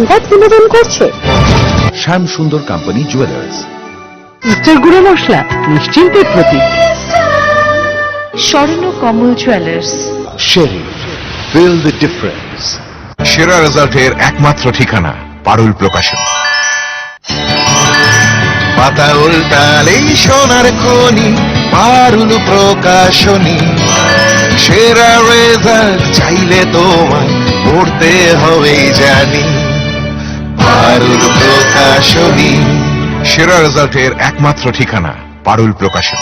সংবাদ বিনোদন করছে শ্যাম সুন্দর কোম্পানি জুয়েলার্স। ইস্টার গুঁড়ো মশলা নিশ্চিন্তের প্রতীক। স্বর্ণ কমল জুয়েলার্স। শেরি, ফিল দ্য ডিফারেন্স। সেরা রেজাল্টের একমাত্র ঠিকানা পারুল প্রকাশন। পাতা উল্টালেই সোনার খনি, পারুল প্রকাশনী। সেরা রেজাল্ট চাইলে তোমায় পড়তে হবে জানি, পারুল প্রকাশনী। সেরা রেজাল্টের একমাত্র ঠিকানা পারুল প্রকাশন।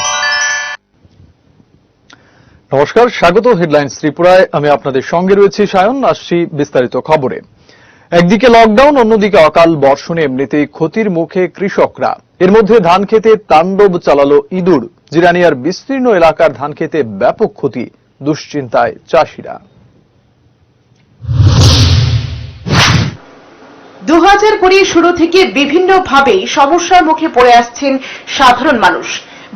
নমস্কার, স্বাগত হেডলাইন্স ত্রিপুরায়। আমি আপনাদের সঙ্গে রয়েছি সায়ন। আসছি বিস্তারিত খবরে। একদিকে লকডাউন, অন্যদিকে অকাল বর্ষণে এমনিতেই ক্ষতির মুখে কৃষকরা। এর মধ্যে ধান খেতে তাণ্ডব চালালো ইঁদুর। জিরানিয়ার বিস্তীর্ণ এলাকার ধান খেতে ব্যাপক ক্ষতি, দুশ্চিন্তায় চাষিরা। 2020 শুরু থেকে বিভিন্নভাবে সমস্যার মুখে পড়ে আসছেন সাধারণ মানুষ।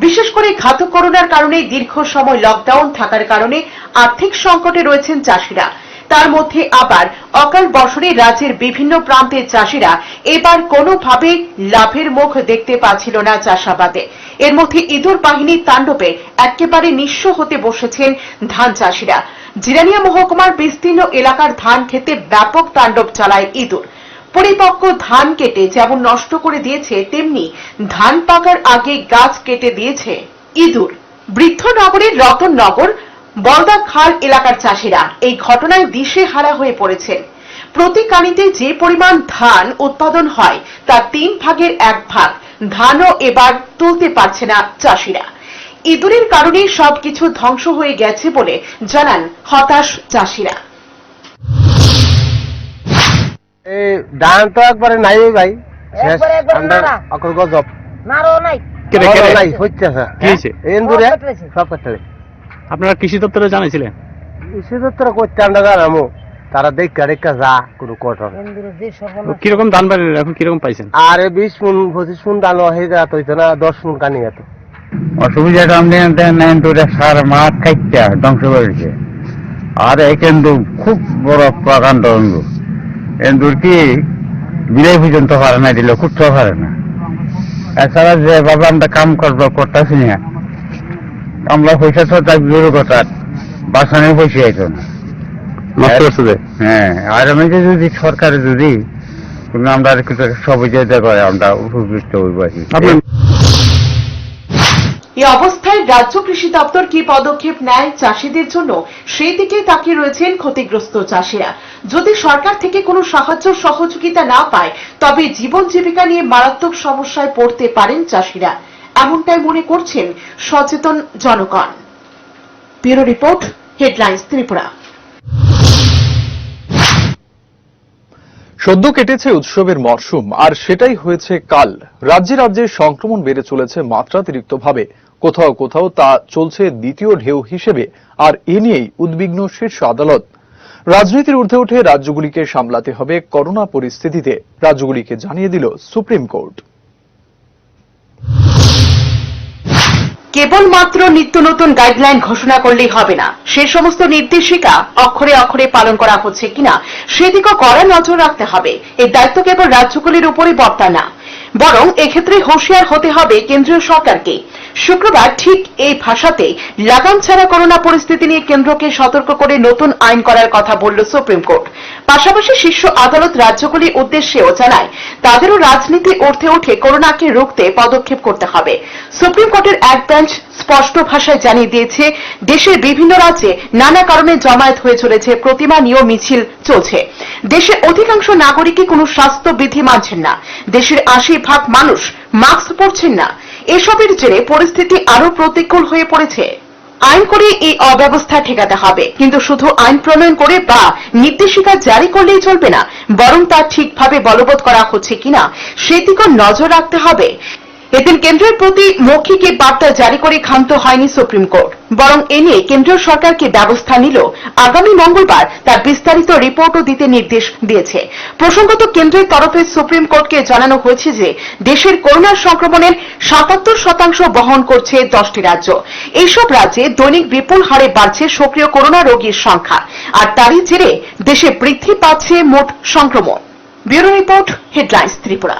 বিশেষ করে ঘাতক করোনার কারণে দীর্ঘ সময় লকডাউন থাকার কারণে আর্থিক সংকটে রয়েছেন চাষিরা। তার মধ্যে আবার অকাল বর্ষণে রাজ্যের বিভিন্ন প্রান্তের চাষিরা এবার কোনোভাবে লাভের মুখ দেখতে পাচ্ছিল না চাষাবাদে। এর মধ্যে ইঁদুর বাহিনীর তাণ্ডবে একেবারে নিঃস্ব হতে বসেছেন ধান চাষিরা। জিরানিয়া মহকুমার বিস্তীর্ণ এলাকার ধান খেতে ব্যাপক তাণ্ডব চালায় ইঁদুর। পরিপক্ক ধান কেটে যেমন নষ্ট করে দিয়েছে, তেমনি ধান পাকার আগে গাছ কেটে দিয়েছে ইঁদুর। বৃদ্ধনগরের রতননগর বলদা খাল এলাকার চাষিরা এই ঘটনায় দিশেহারা হয়ে পড়েছেন। প্রতি কানিতে যে পরিমাণ ধান উৎপাদন হয় তার 3 ভাগের 1 ভাগ ধানও এবার তুলতে পারছে না চাষিরা। ইঁদুরের কারণে সবকিছু ধ্বংস হয়ে গেছে বলে জানান হতাশ চাষিরা। ধান তো একবারে নাই ভাই, গজব নাই হচ্ছে। সব করতে আপনারা কৃষি দপ্তরে জানাইছিলেন? কৃষি দপ্তর করতে আমরা জানামো, তারা দেখা দেখা যা কোনো কঠোর। কিরকম ধান বাড়ি এখন কিরকম পাইছেন? আরে 20 মন 25 মন ধান হয়ে যাত হইতো না, 10 মন কানি যেত। অসুবিধাটা আমাদের সার মাঠ খাইতে ধ্বংস করেছে। আর এই কিন্তু খুব বড় প্রকাণ্ড এন্দুর। এন্দুর কি বিলাই পর্যন্ত পারে না, দিলে কুটতে পারে না। এছাড়া যে বাবা আমরা কাম করবো করতেছি না, আমরা পয়সা তো জোর কথা বাসানের পয়সা আইতো না। হ্যাঁ, আর আমি যদি সরকারে যদি আমরা সবুজে করে আমরা উপকৃত হইব আর কি। এই অবস্থায় রাজ্য কৃষি দপ্তর কি পদক্ষেপ নেয় চাষিদের জন্য, সেই দিকে তাকিয়ে রয়েছেন ক্ষতিগ্রস্ত চাষিরা। যদি সরকার থেকে কোনো সাহায্য সহযোগিতা না পায়, তবে জীবন জীবিকা নিয়ে মারাত্মক সমস্যায় পড়তে পারেন চাষিরা, এমনটাই মনে করছেন সচেতন জনগণ। Bureau report, headlines Tripura. সদ্য কেটেছে উৎসবের মরশুম, আর সেটাই হয়েছে কাল। রাজ্যে রাজ্যে সংক্রমণ বেড়ে চলেছে মাত্রাতিরিক্তভাবে। কোথাও কোথাও তা চলছে দ্বিতীয় ঢেউ হিসেবে, আর এ নিয়েই উদ্বিগ্ন শীর্ষ আদালত। রাজনীতির ঊর্ধ্বে উঠে রাজ্যগুলিকে সামলাতে হবে করোনা পরিস্থিতিতে, রাজ্যগুলিকে জানিয়ে দিল সুপ্রিম কোর্ট। কেবলমাত্র নিত্য নতুন গাইডলাইন ঘোষণা করলেই হবে না, সে সমস্ত নির্দেশিকা অক্ষরে অক্ষরে পালন করা হচ্ছে কিনা সেদিকেও কড়া নজর রাখতে হবে। এই দায়িত্ব কেবল রাজ্যগুলির উপরই বর্তা না, বরং এক্ষেত্রে হুঁশিয়ার হতে হবে কেন্দ্রীয় সরকারকে। শুক্রবার ঠিক এই ভাষাতে লাগাম ছাড়া করোনা পরিস্থিতি নিয়ে কেন্দ্রকে সতর্ক করে নতুন আইন করার কথা বলল সুপ্রিম কোর্ট। পাশাপাশি শীর্ষ আদালত রাজ্যগুলির উদ্দেশ্যেও জানায় তাদেরও রাজনীতি ঊর্ধ্বে উঠে করোনাকে রুখতে পদক্ষেপ করতে হবে। সুপ্রিম কোর্টের এক বেঞ্চ স্পষ্ট ভাষায় জানিয়ে দিয়েছে, দেশের বিভিন্ন রাজ্যে নানা কারণে জমায়েত হয়ে চলেছে, প্রতিমা নিয়েও মিছিল চলছে। দেশের অধিকাংশ নাগরিকই কোনো স্বাস্থ্যবিধি মানছেন না। দেশের 80% মানুষ মাস্ক পরছেন না। এসবের জেরে পরিস্থিতি আরো প্রতিকূল হয়ে পড়েছে। আইন করে এই অব্যবস্থা ঠেকাতে হবে, কিন্তু শুধু আইন প্রণয়ন করে বা নির্দেশিকা জারি করলেই চলবে না, বরং তা ঠিকভাবে বলবৎ করা হচ্ছে কিনা সেদিকেও নজর রাখতে হবে। এদিন কেন্দ্রের প্রতি মৌখিক বার্তা জারি করে ক্ষান্ত হয়নি সুপ্রিম কোর্ট, বরং এ নিয়ে কেন্দ্রীয় সরকারকে ব্যবস্থা নিল। আগামী মঙ্গলবার তার বিস্তারিত রিপোর্টও দিতে নির্দেশ দিয়েছে। প্রসঙ্গত, কেন্দ্রের তরফে সুপ্রিম কোর্টকে জানানো হয়েছে যে দেশের করোনা সংক্রমণের ৭৭% বহন করছে 10টি রাজ্য। এইসব রাজ্যে দৈনিক বিপুল হারে বাড়ছে সক্রিয় করোনা রোগীর সংখ্যা, আর তারই জেরে দেশে বৃদ্ধি পাচ্ছে মোট সংক্রমণ। Bureau report, headlines Tripura.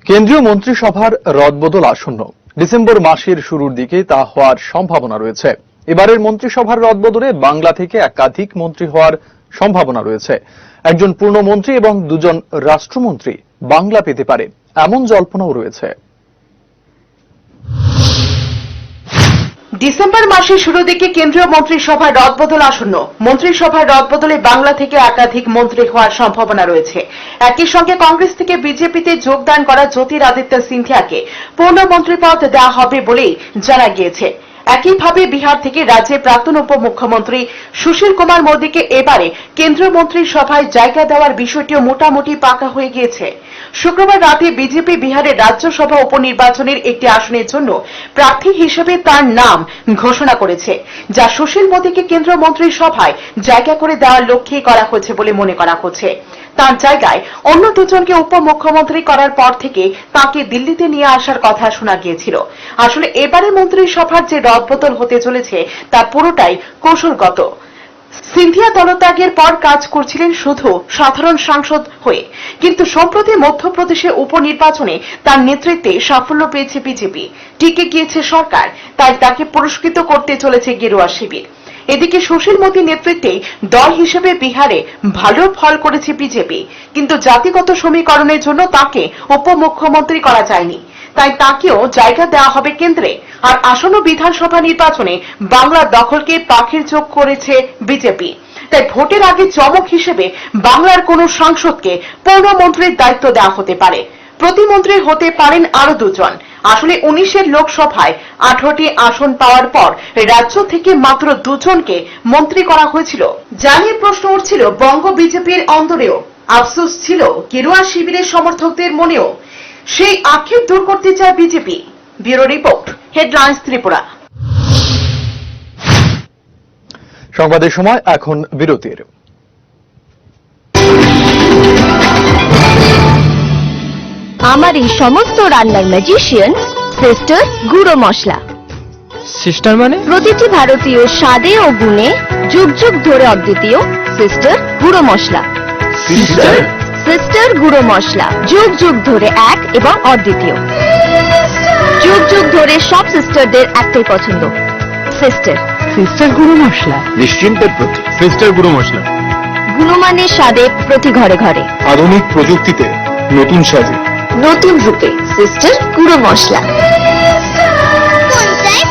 কেন্দ্রীয় মন্ত্রিসভার রদবদল আসন্ন। ডিসেম্বর মাসের শুরুর দিকে তা হওয়ার সম্ভাবনা রয়েছে। এবারের মন্ত্রিসভার রদবদলে বাংলা থেকে একাধিক মন্ত্রী হওয়ার সম্ভাবনা রয়েছে। একজন পূর্ণমন্ত্রী এবং দুজন রাষ্ট্রমন্ত্রী বাংলা পেতে পারে, এমন জল্পনাও রয়েছে। ডিসেম্বর মাসের শুরুর দিকে কেন্দ্রীয় মন্ত্রিসভার রদবদল আসন্ন। মন্ত্রিসভার রদবদলে বাংলা থেকে একাধিক মন্ত্রী হওয়ার সম্ভাবনা রয়েছে। একই সঙ্গে কংগ্রেস থেকে বিজেপিতে যোগদান করা জ্যোতিরাদিত্য সিন্ধিয়াকে পূর্ণমন্ত্রী পদ দেওয়া হবে বলেই জানা গিয়েছে। একইভাবে বিহার থেকে রাজ্যের প্রাক্তন উপমুখ্যমন্ত্রী সুশীল কুমার মোদীকে এবারে কেন্দ্রীয় মন্ত্রিসভায় জায়গা দেওয়ার বিষয়টিও মোটামুটি পাকা হয়ে গিয়েছে। শুক্রবার রাতে বিজেপি বিহারের রাজ্যসভা উপনির্বাচনের একটি আসনের জন্য প্রার্থী হিসেবে তার নাম ঘোষণা করেছে, যা সুশীল মোদীকে কেন্দ্রীয় মন্ত্রিসভায় জায়গা করে দেওয়ার লক্ষ্যেই করা হয়েছে বলে মনে করা হচ্ছে। তার জায়গায় অন্য দুজনকে উপমুখ্যমন্ত্রী করার পর থেকে তাকে দিল্লিতে নিয়ে আসার কথা শোনা গিয়েছিল। আসলে এবারে মন্ত্রিসভার যে রদবদল হতে চলেছে তা পুরোটাই কৌশলগত। সিন্ধিয়া দলত্যাগের পর কাজ করছিলেন শুধু সাধারণ সাংসদ হয়ে, কিন্তু সম্প্রতি মধ্যপ্রদেশে উপনির্বাচনে তার নেতৃত্বে সাফল্য পেয়েছে বিজেপি, টিকে গিয়েছে সরকার, তাই তাকে পুরস্কৃত করতে চলেছে গেরুয়া শিবির। এদিকে সুশীল মোদীর নেতৃত্বে দল হিসেবে বিহারে ভালো ফল করেছে বিজেপি, কিন্তু জাতিগত সমীকরণের জন্য তাকে উপমুখ্যমন্ত্রী করা যায়নি, তাই তাকেও জায়গা দেওয়া হবে কেন্দ্রে। আর আসন্ন বিধানসভা নির্বাচনে বাংলার দখলকে পাখির চোখ করেছে বিজেপি, তাই ভোটের আগে চমক হিসেবে বাংলার কোন সাংসদকে পূর্ণমন্ত্রীর দায়িত্ব দেওয়া হতে পারে। প্রতিমন্ত্রী হতে পারেন আরো দুজন। আসলে 19 লোকসভায় 18টি আসন পাওয়ার পর রাজ্য থেকে মাত্র দুজনকে মন্ত্রী করা হয়েছিল। জানিয়ে প্রশ্ন উঠছিল বঙ্গ বিজেপির অন্দরেও, আফসোস ছিল গেরুয়া শিবিরের সমর্থকদের মনেও। সেই আক্ষেপ দূর করতে চায় BJP. Bureau report, headlines Tripura. সংবাদের সময় এখন বিরতির। আমার এই সমস্ত রান্নার ম্যাজিশিয়ান সিস্টার গুঁড়ো মশলা। সিস্টার মানে? প্রতিটি ভারতীয় স্বাদে ও গুণে যুগ যুগ ধরে অদ্বিতীয় সিস্টার গুঁড়ো মশলা। সিস্টার গুঁড়ো মশলা যুগ যুগ ধরে এক এবং অদ্বিতীয়। যুগ যুগ ধরে সব সিস্টারদের একটাই পছন্দ, সিস্টার। সিস্টার গুঁড়ো মশলা, নিশ্চিন্তের প্রতি সিস্টার গুঁড়ো মশলা। গুণমানের স্বাদে প্রতি ঘরে ঘরে, আধুনিক প্রযুক্তিতে নতুন সাজে, নতুন রূপে সিস্টার গুঁড়ো মশলা।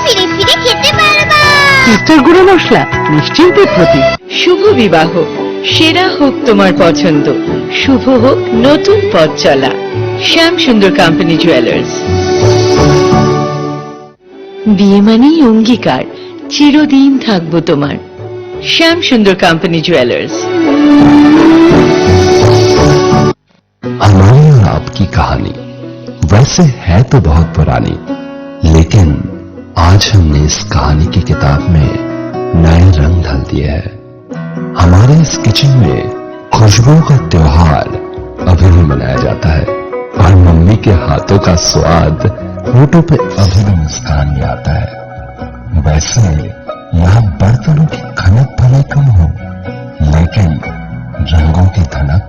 ফিরে ফিরে খেতে পারবা। সিস্টার গুঁড়ো মশলা নিশ্চিন্তের প্রতীক। শুভ বিবাহ, সেরা হোক তোমার পছন্দ, শুভ হোক নতুন পথ চলা। শ্যাম সুন্দর কোম্পানি জুয়েলার্স। বিয়ে মানেই অঙ্গীকার, চিরদিন থাকবো তোমার। শ্যাম সুন্দর কোম্পানি জুয়েলার্স। हमारी और आपकी कहानी वैसे है तो बहुत पुरानी, लेकिन आज हमने इस कहानी की किताब में नए रंग ढाल दिए हैं। हमारे इस किचन में खुशबू का त्योहार अभी भी मनाया जाता है और मम्मी के हाथों का स्वाद होठों पे अभी भी मुस्कान भी आता है। वैसे यहाँ बर्तनों की खनक भले कम हो, लेकिन रंगों की धनक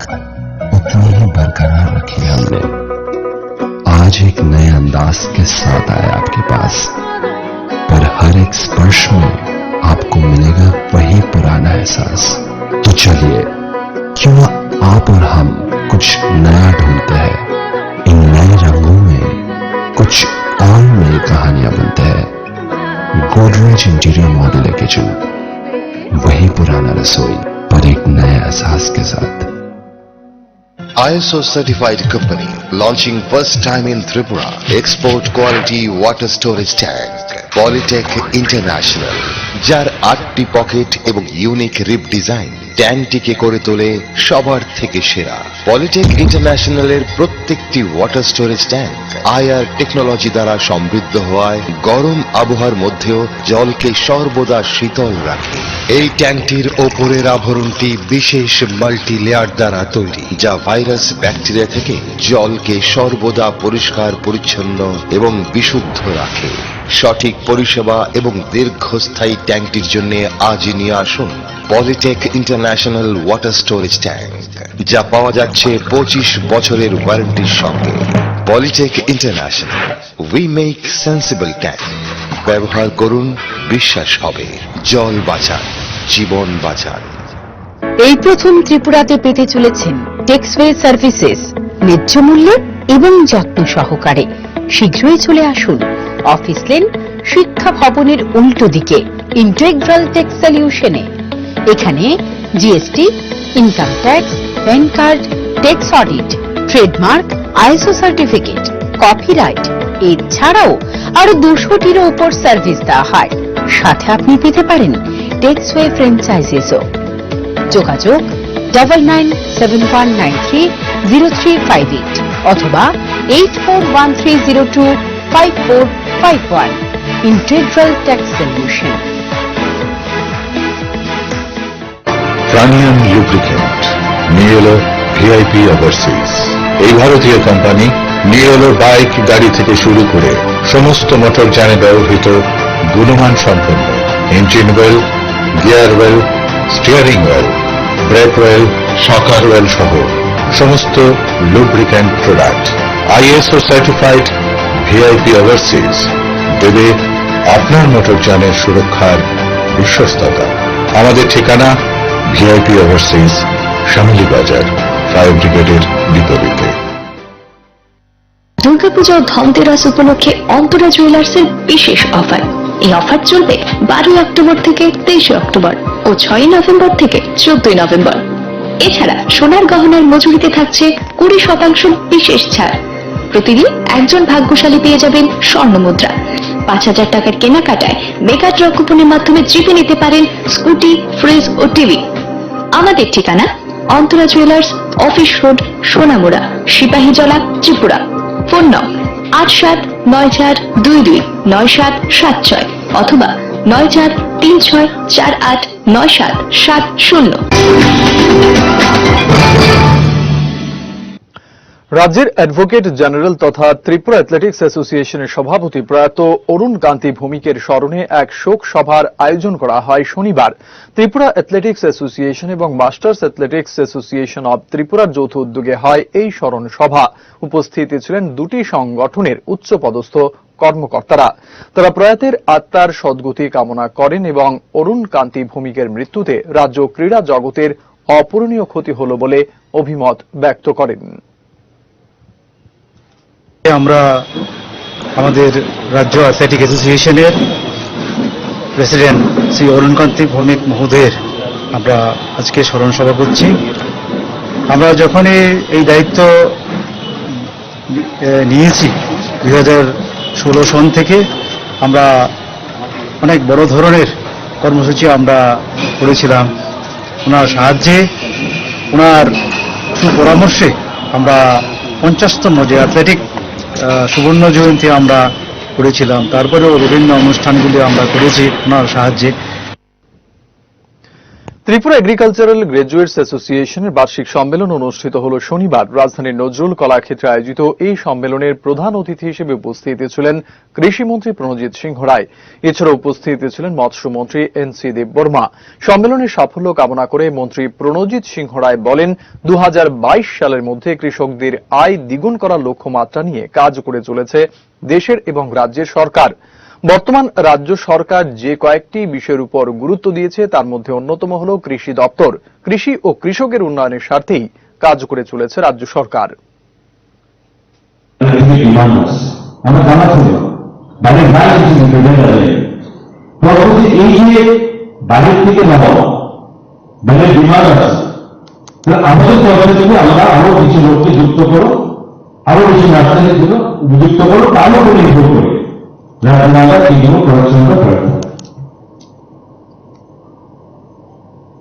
उतनी ही बरकरार रखी है हमने। आज एक नए अंदाज के साथ आए आपके पास, पर हर एक स्पर्श में आपको मिलेगा वही पुराना एहसास। तो चलिए, क्यों ना आप और हम कुछ नया ढूंढते हैं। इन नए रंगों में कुछ और नई कहानियां बनते हैं। गोदरेज इंटीरियर मॉड्यूलर किचन, वही पुराना रसोई पर एक नए एहसास के साथ। ISO certified company launching first time in Tripura. Export quality water storage tank. Polytech International. যার 8টি পকেট এবং ইউনিক রিপ ডিজাইন ট্যাঙ্কটিকে করে তোলে সবার থেকে সেরা। পলিটেক ইন্টারন্যাশনালের প্রত্যেকটি water storage tank IR technology দ্বারা সমৃদ্ধ হওয়ায় গরম আবহাওয়ার মধ্যেও জলকে সর্বদা শীতল রাখে। এই ট্যাঙ্কটির ওপরের আবরণটি বিশেষ মাল্টি লেয়ার দ্বারা তৈরি, যা ভাইরাস ব্যাকটেরিয়া থেকে জলকে সর্বদা পরিষ্কার পরিচ্ছন্ন এবং বিশুদ্ধ রাখে। সঠিক পরিষেবা এবং দীর্ঘস্থায়ী ট্যাঙ্কটির জন্য আজই নিয়ে আসুন Polytech international international water storage tank, যা পাওয়া যাচ্ছে 25 বছরের ওয়ারেন্টির সঙ্গে। Polytech international, we make sensible tank. ব্যবহার করুন, বিশ্বাস হবে। জল বাঁচান, জীবন বাঁচান। এই প্রথম ত্রিপুরাতে পেতে চলেছেন টেক্সওয়ে সার্ভিসেস ন্যায্য মূল্যে এবং যত্ন সহকারে। শীঘ্রই চলে আসুন অফিস লেন, শিক্ষা ভবনের উল্টো দিকে ইন্টেগ্রাল টেক্স সলিউশনে। এখানে GST, income tax, PAN card, tax audit, trademark, ISO certificate, copyright এছাড়াও আরো 200টিরও উপর সার্ভিস দেওয়া হয়। সাথে আপনি পেতে পারেন টেক্সওয়ে ফ্র্যাঞ্চাইজিসও। যোগাযোগ 9971930358 অথবা 8413025451। Integral tax solution. প্রাণিয়াম লুব্রিকেন্ট নিয়ে এলো ভিআইপি ওভারসিজ। এই ভারতীয় কোম্পানি নিয়ে এলো বাইক, গাড়ি থেকে শুরু করে সমস্ত মোটর যানে ব্যবহৃত গুণমান সম্পন্ন engine well, gear well, steering well, break well, শকার well সহ সমস্ত lubricant product. ISO certified VIP overseas দেবে আপনার মোটরযানের সুরক্ষার বিশ্বস্ততা। আমাদের ঠিকানা ভিআইপি ওভারসিজ, শ্যামলী বাজার, ফায়ার ব্রিগেডের বিপরীতে। দুর্গাপূজা ও ধনতেরাস উপলক্ষে অন্তরা জুয়েলার্সের বিশেষ অফার। এই অফার চলবে 12 অক্টোবর থেকে 23 অক্টোবর ও 6 নভেম্বর থেকে 14 নভেম্বর। এছাড়া সোনার গহনার মজুরিতে থাকছে 20% বিশেষ ছাড়। প্রতিদিন একজন ভাগ্যশালী পেয়ে যাবেন স্বর্ণ মুদ্রা। 5000 টাকার কেনাকাটায় মেগা ড্র কুপনের মাধ্যমে জিতে নিতে পারেন স্কুটি, ফ্রিজ ও টিভি। আমাদের ঠিকানা Antara jewellers, office road, Sonamura, Sepahijala, Tripura. Phone নং 8794229776 অথবা 9436489770। রাজ্যের অ্যাডভোকেট জেনারেল তথা ত্রিপুরা অ্যাথলেটিক্স অ্যাসোসিয়েশনের সভাপতি প্রয়াত অরুণ কান্তি ভৌমিকের স্মরণে এক শোক সভার আয়োজন করা হয় শনিবার। ত্রিপুরা অ্যাথলেটিক্স অ্যাসোসিয়েশন এবং মাস্টার্স অ্যাথলেটিক্স অ্যাসোসিয়েশন অব ত্রিপুরার যৌথ উদ্যোগে হয় এই স্মরণ সভা। উপস্থিত ছিলেন দুটি সংগঠনের উচ্চপদস্থ কর্মকর্তারা। তারা প্রয়াতের আত্মার সদ্গতি কামনা করেন এবং অরুণ কান্তি ভৌমিকের মৃত্যুতে রাজ্য ক্রীড়া জগতের অপূরণীয় ক্ষতি হল বলে অভিমত ব্যক্ত করেন। আমরা আমাদের রাজ্য অ্যাথলেটিক অ্যাসোসিয়েশনের প্রেসিডেন্ট শ্রী অরুণ কান্তি ভৌমিক মহোদয়ের আমরা আজকে স্মরণ সভা করছি। আমরা যখনই এই দায়িত্ব নিয়েছি 2016 সন থেকে আমরা অনেক বড় ধরনের কর্মসূচি আমরা করেছিলাম। ওনার সাহায্যে, ওনার সুপরামর্শে আমরা 50তম যে অ্যাথলেটিক সুবর্ণ জয়ন্তী আমরা করেছিলাম। তারপরেও বিভিন্ন অনুষ্ঠানগুলি আমরা করেছি ওনার সাহায্যে। ত্রিপুরা এগ্রিকালচারাল গ্র্যাজুয়েটস অ্যাসোসিয়েশনের বার্ষিক সম্মেলন অনুষ্ঠিত হল শনিবার। রাজধানীর নজরুল কলাক্ষেত্রে আয়োজিত এই সম্মেলনের প্রধান অতিথি হিসেবে উপস্থিত ছিলেন কৃষিমন্ত্রী প্রণজিৎ সিংহ রায়। এছাড়া উপস্থিত ছিলেন মৎস্যমন্ত্রী এন.সি. দেববর্মা। সম্মেলনের সাফল্য কামনা করে মন্ত্রী প্রণজিৎ সিংহ রায় বলেন, 2022 সালের মধ্যে কৃষকদের আয় দ্বিগুণ করার লক্ষ্যমাত্রা নিয়ে কাজ করে চলেছে দেশের এবং রাজ্যের সরকার। বর্তমান রাজ্য সরকার যে কয়েকটি বিষয়ের উপর গুরুত্ব দিয়েছে তার মধ্যে অন্যতম হল কৃষি দপ্তর। কৃষি ও কৃষকের উন্নয়নের স্বার্থেই কাজ করে চলেছে রাজ্য সরকার। আমাদের তরফ থেকে আমরা আরো কিছু লোককে যুক্ত করো, আরো কিছু নার্সারি যুক্ত করো, তারও করে ইম্প্রুভ করে আমরা কিন্তু পড়াশোনা করবো।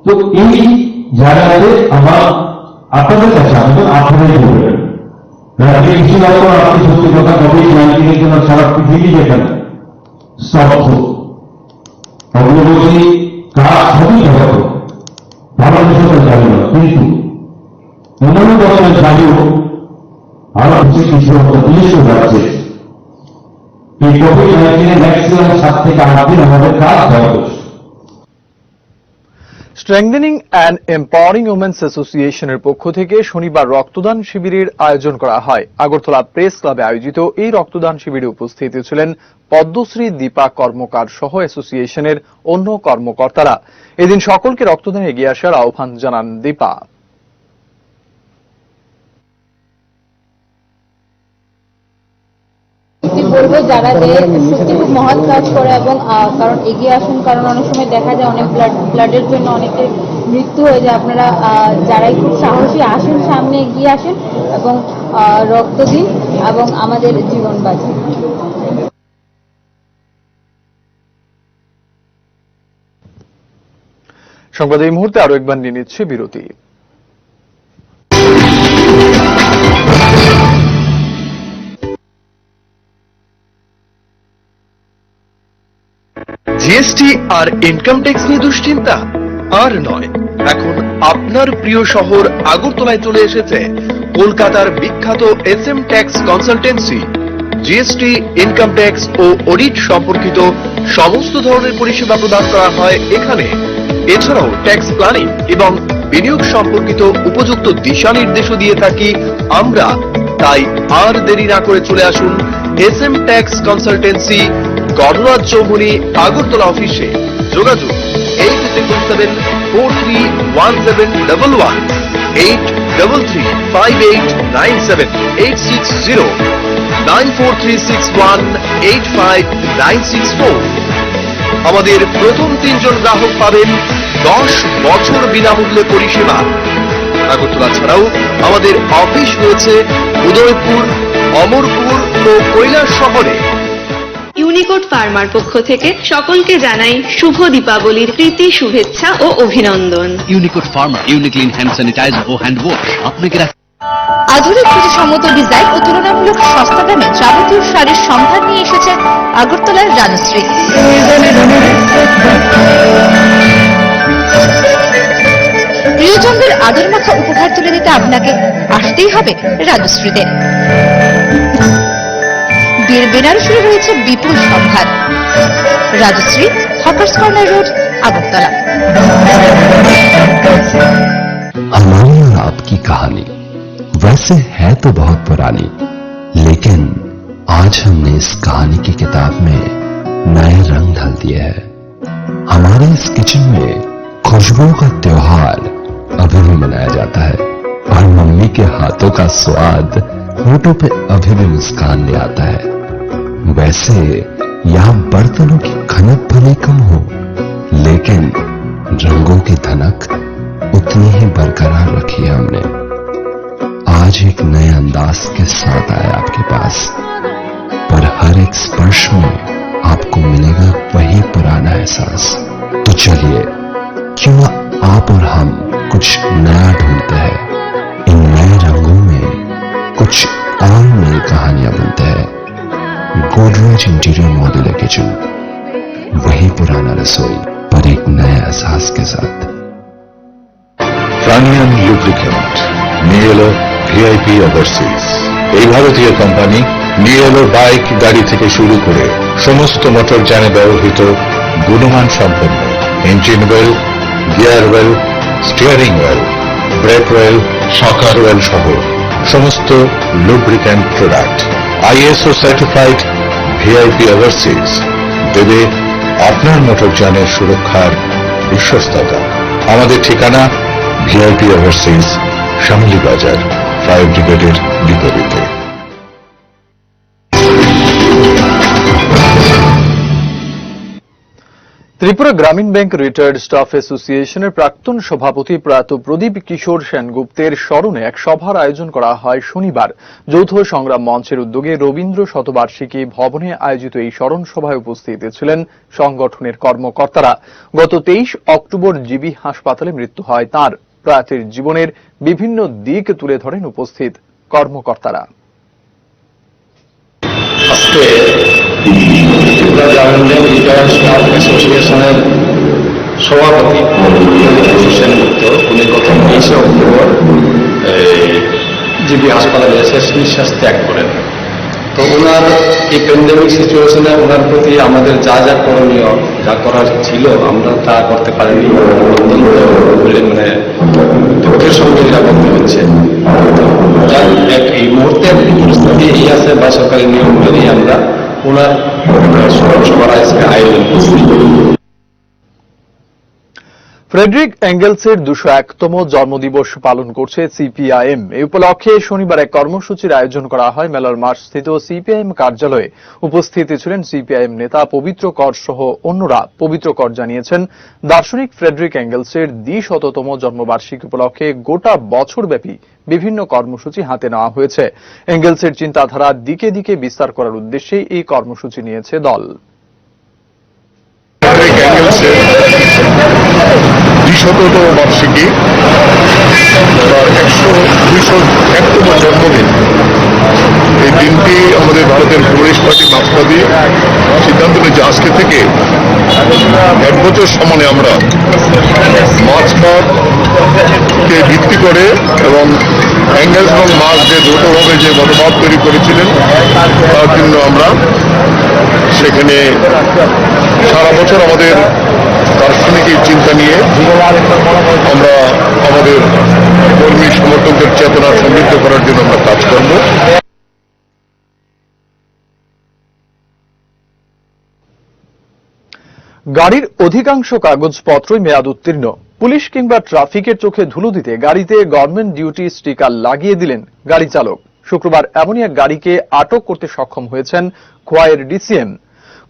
তো এই জায়গাতে আমার আপনাদের কাছে আমাদের আপনারাই বলবেন কৃষি দপ্তর আপনি সত্যি কথা COVID-19 জন্য সারা পৃথিবী যেখানে স্তব্ধ, অগ্রগতি কাজ সবই দেখাতো বাংলাদেশের জানি না, কিন্তু 15 বছরের জানিও আরো কিছু কিছু নিজস্ব রাজ্যে এই COVID-19 ম্যাক্সিমাম 7 থেকে 8 দিন আমাদের কাজ দেওয়া হচ্ছে। স্ট্রেংথেনিং অ্যান্ড এম্পাওয়ারিং উমেন্স অ্যাসোসিয়েশনের পক্ষ থেকে শনিবার রক্তদান শিবিরের আয়োজন করা হয়। আগরতলা প্রেস ক্লাবে আয়োজিত এই রক্তদান শিবিরে উপস্থিত ছিলেন পদ্মশ্রী দীপা কর্মকার সহ অ্যাসোসিয়েশনের অন্য কর্মকর্তারা। এদিন সকলকে রক্তদানে এগিয়ে আসার আহ্বান জানান দীপা। বলবো যারা যে সত্যি খুব মহৎ কাজ করে এবং কারণ এগিয়ে আসুন, কারণ অনেক সময় দেখা যায় অনেক ব্লাডের জন্য অনেকের মৃত্যু হয়ে যায়। আপনারা যারাই খুব সাহসী আসেন, সামনে এগিয়ে আসেন এবং রক্ত দিন এবং আমাদের জীবন বাঁচান। সংবাদ এই মুহূর্তে আরো একবার নিয়ে নিচ্ছে বিরতি। জিএসটি আর ইনকাম ট্যাক্স নিয়ে দুশ্চিন্তা আর নয়। এখন আপনার প্রিয় শহর আগরতলায় চলে এসেছে কলকাতার বিখ্যাত SM tax consultancy. GST, income tax ও অডিট সম্পর্কিত সমস্ত ধরনের পরিষেবা প্রদান করা হয় এখানে। এছাড়াও ট্যাক্স প্ল্যানিং এবং বিনিয়োগ সম্পর্কিত উপযুক্ত দিশা নির্দেশও দিয়ে থাকি আমরা। তাই আর দেরি না করে চলে আসুন SM tax consultancy, Ganaraj Chowmuhani, Agartala অফিসে। যোগাযোগ 8337431711, 8335897860, 9436185964। আমাদের প্রথম 3 জন গ্রাহক পাবেন 10 বছর বিনামূল্যে পরিষেবা। আগরতলা ছাড়াও আমাদের অফিস রয়েছে উদয়পুর, অমরপুর ও কৈলাস শহরে। ইউনিকোড ফার্মার পক্ষ থেকে সকলকে জানাই শুভ দীপাবলির প্রীতি শুভেচ্ছা ও অভিনন্দন। ইউনিকোড ফার্মার ইউনিকলিন হ্যান্ড স্যানিটাইজার ও হ্যান্ড ওয়াশ আপনাকে আধুনিক সমুদ্র ডিজাইন ও তুলনামূলক সস্তা দামে যাবতীয় শাড়ির সম্ভার নিয়ে এসেছে আগরতলার রানুশ্রী। প্রিয়জনদের আদর মাখা উপহার তুলে দিতে আপনাকে আসতেই হবে রানুশ্রীতে। বিয়ের বেনারসি রয়েছে বিপুল সম্ভার। Rajshree, hawkers corner road, Agartala. हमारी और आपकी कहानी वैसे है तो बहुत पुरानी, लेकिन आज हमने इस कहानी की किताब में नए रंग ढाल दिए हैं। हमारे इस किचन में खुशबुओं का त्योहार अभी भी मनाया जाता है और मम्मी के हाथों का स्वाद होठों पे अभी भी मुस्कान ले आता है। वैसे यहाँ बर्तनों की खनक भले कम हो, लेकिन रंगों की धनक उतनी ही बरकरार रखी है हमने। आज एक नए अंदाज के साथ आए आपके पास, पर हर एक स्पर्श में आपको मिलेगा वही पुराना एहसास। तो चलिए, क्यों ना आप और हम कुछ नया ढूंढते हैं। इन नए रंगों में कुछ और नई कहानियां बनते हैं। गोदरेज इंटीरियर मॉड्यूलर किचन, वही पुराना रसोई पर एक नए एहसास के साथ। প্রাণিয়ান লুব্রিকেন্ট নিয়ে এলো ভিআইপি ওভারসিজ। এই ভারতীয় কোম্পানি নিয়ে এলো বাইক, গাড়ি থেকে শুরু করে সমস্ত মোটর যানে ব্যবহৃত গুণমান সম্পন্ন engine well, gear well, steering well, break well, শকার well সহ সমস্ত lubricant product. ISO certified VIP overseas দেবে আপনার মোটর যানের সুরক্ষার বিশ্বস্ততা। আমাদের ঠিকানা ভিআইপি ওভারসিজ, শামলি বাজার, ফায়ার ব্রিগেডের বিপরীতে। ত্রিপুরা গ্রামীণ ব্যাংক রিটায়ার্ড স্টাফ অ্যাসোসিয়েশনের প্রাক্তন সভাপতি প্রয়াত প্রদীপ কিশোর সেনগুপ্তের স্মরণে এক সভার আয়োজন করা হয় শনিবার। যৌথ সংগ্রাম মঞ্চের উদ্যোগে রবীন্দ্র শতবার্ষিকী ভবনে আয়োজিত এই স্মরণ সভায় উপস্থিত ছিলেন সংগঠনের কর্মকর্তারা। গত 23 অক্টোবর জিবি হাসপাতালে মৃত্যু হয় তাঁর। প্রয়াতের জীবনের বিভিন্ন দিক তুলে ধরেন উপস্থিত কর্মকর্তারা। আজকে ত্রিপুরা গ্রামীণ ব্যাংক রিটায়ার্ড স্টাফ অ্যাসোসিয়েশনের সভাপতি সেনগুপ্ত, উনি গত 23 অক্টোবর জিবি হাসপাতালে শেষ নিঃশ্বাস ত্যাগ করেন। তো ওনার এই প্যান্ডেমিক সিচুয়েশনে ওনার প্রতি আমাদের যা যা করণীয়, যা করার ছিল আমরা তা করতে পারিনি। অত্যন্ত মানে দুঃখের সঙ্গে যা করতে হচ্ছে। এই মুহূর্তের পরিস্থিতি এই আছে বা সরকারি নিয়ম মেনেই আমরা ওনার সবার আজকে আয়োজন করছি। ফ্রেডরিক এঙ্গেলসের 201তম জন্মদিবস পালন করছে সিপিআইএম। এই উপলক্ষে শনিবার এক কর্মসূচির আয়োজন করা হয় মেলার মাঠস্থিত সিপিআইএম কার্যালয়ে। উপস্থিত ছিলেন সিপিআইএম নেতা পবিত্র কর সহ অন্যরা। পবিত্র কর জানিয়েছেন, দার্শনিক ফ্রেডরিক এঙ্গেলসের 200তম জন্মবার্ষিকী উপলক্ষে গোটা বছরব্যাপী বিভিন্ন কর্মসূচি হাতে নেওয়া হয়েছে। এঙ্গেলসের চিন্তাধারা দিকে দিকে বিস্তার করার উদ্দেশ্যেই এই কর্মসূচি নিয়েছে দল। 200তম বার্ষিকী, তার 201তম জন্মদিন। এই দিনটি আমাদের ভারতের কমিউনিস্ট পার্টি মার্ক্সবাদী সিদ্ধান্ত নিয়েছে আজকে থেকে 1 বছর সমানে আমরা মার্ক্সবাদকে ভিত্তি করে এবং এঙ্গেলস এবং মার্ক্স যে যৌথভাবে যে মতবাদ তৈরি করেছিলেন তার জন্য আমরা সেখানে সারা বছর আমাদের দার্শনিক চিন্তা নিয়ে আমরা আমাদের কর্মী সমর্থকদের চেতনা সমৃদ্ধ করার জন্য আমরা কাজ করব। গাড়ির অধিকাংশ কাগজপত্রই মেয়াদ উত্তীর্ণ। পুলিশ কিংবা ট্রাফিকের চোখে ধুলো দিতে গাড়িতে গভর্নমেন্ট ডিউটি স্টিকার লাগিয়ে দিলেন গাড়ি চালক। শুক্রবার এমনই এক গাড়িকে আটক করতে সক্ষম হয়েছেন খোয়াইয়ের ডিসিএম।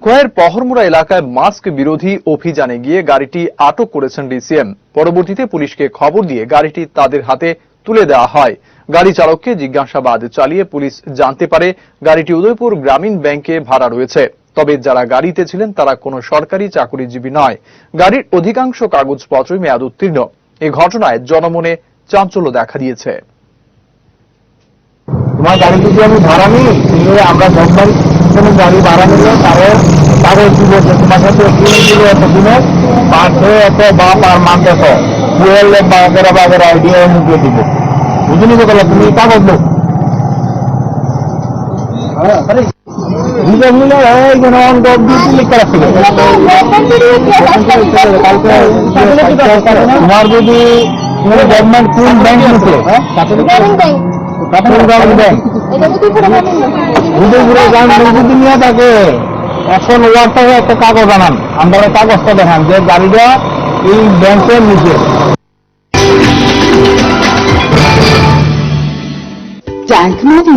খোয়াইয়ের পহরমুড়া এলাকায় মাস্ক বিরোধী অভিযানে গিয়ে গাড়িটি আটক করেছেন ডিসিএম। পরবর্তীতে পুলিশকে খবর দিয়ে গাড়িটি তাদের হাতে তুলে দেওয়া হয়। গাড়ি চালককে জিজ্ঞাসাবাদ চালিয়ে পুলিশ জানতে পারে গাড়িটি উদয়পুর গ্রামীণ ব্যাংকে ভাড়া রয়েছে। তবে যারা গাড়িতে ছিলেন তারা কোনো সরকারি চাকুরিজীবী নয়। গাড়ির অধিকাংশ কাগজপত্রই মেয়াদ উত্তীর্ণ। এই ঘটনায় জনমনে চাঞ্চল্য দেখা দিয়েছে। তোমার গাড়ি যদি আমি ভাড়া নিই, আমরা সরকারি কোনো গাড়ি ভাড়া নিলে তাদের কাগজ দিব যে তোমার সাথে দিল এত দিনে পাঁচশো এত বা পার মান্থ এত ফুয়েল বাগেরা আইডিয়া মুখে দিব। বুঝলি বলে তুমি কাগজ লোক তোমার যদি গভর্নমেন্ট কোন ব্যাংক নিচ্ছে যদি নিয়ে থাকে এখন ওয়ার্ডটাকে একটা কাগজ আনান, আমরা কাগজটা দেখান যে গাড়িটা এই ব্যাংকের নিচে। ট্যাঙ্ক মানে